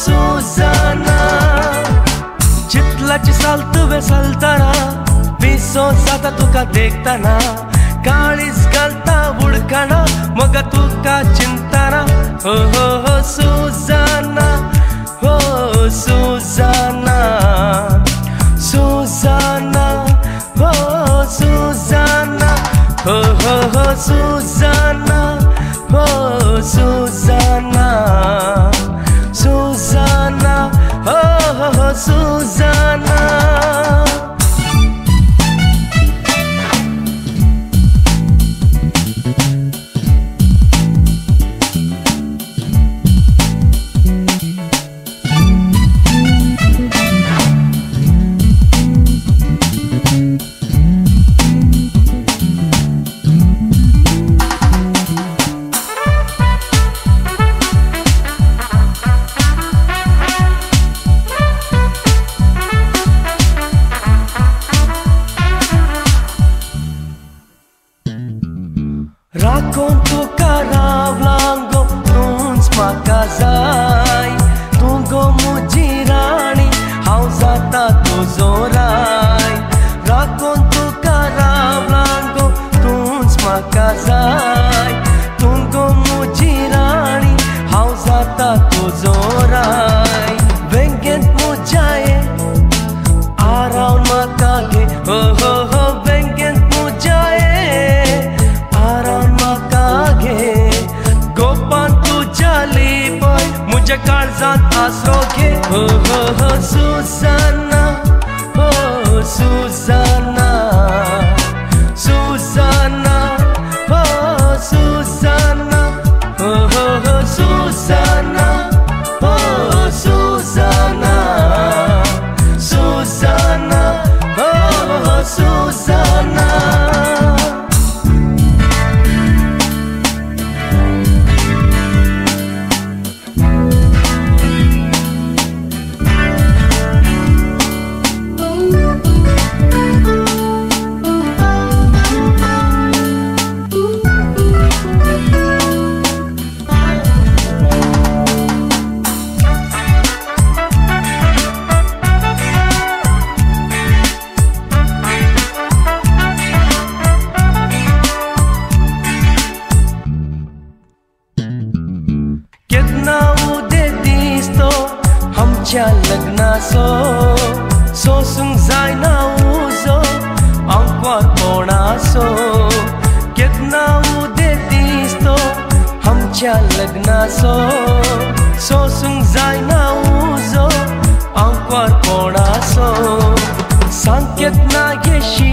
Susanna. चितलाची साल तुवे सालताना पिसो जाता तुका देखताना काळीज घालता उडकाना मग तुका चिंताना हो हो हो Susanna हो Susanna Susanna हो Susanna हो हो हो Susanna हो Susanna Susanna हो हो हो Susanna. Racconto caravlango non smacazai Tungo mujirani hausata tuzorai Racconto caravlango non smacazai Tungo mujirani hausata tuzorai Vengent mujaye around makage oh ho ho vengent mujaye गोपान तुझ्या लिपय मुझे काळजात आसरो घे हो हो हो Susanna हो Susanna Susanna हो Susanna हो हो हो Susanna हो Susanna Susanna हो हो Susanna. आमच्या लग्नाचो सोसूंक जायना उजो आमकां कोणाचो केन्ना उदें दीस तो आमच्या लग्नाचो सोसूंक जायना उजो आमकां कोणाचो सांग केन्ना येशी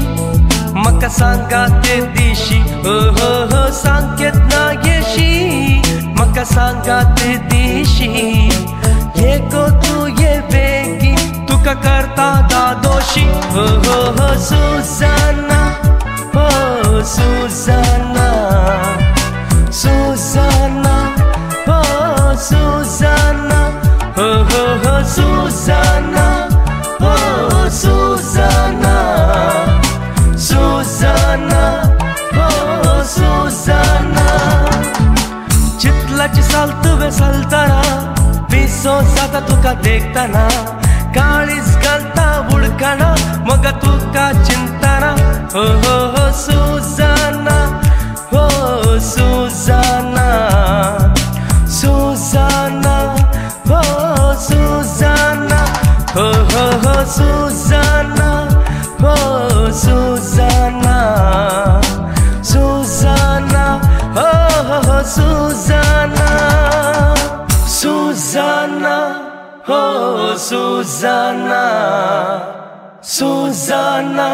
म्हाका सांगा ते दिशी हो हो हो सांग केन्ना येशी म्हाका सांगा ते दिशी ये को तू ये बेगी तुका करता दादोशी हो हो हो Susanna हो Susanna Susanna हो Susanna हो हो हो Susanna हो Susanna Susanna हो Susanna. चितलाची साल तुवे सालताना पिसो जाता तुका देखताना काळीज घालता उडकाना मग तुका चिंताना हो हो हो Susanna हो Susanna Susanna हो Susanna हो हो हो Susanna हो Susanna Susanna हो हो हो Susanna Susanna oh Susanna Susanna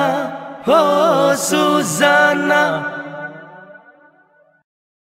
oh Susanna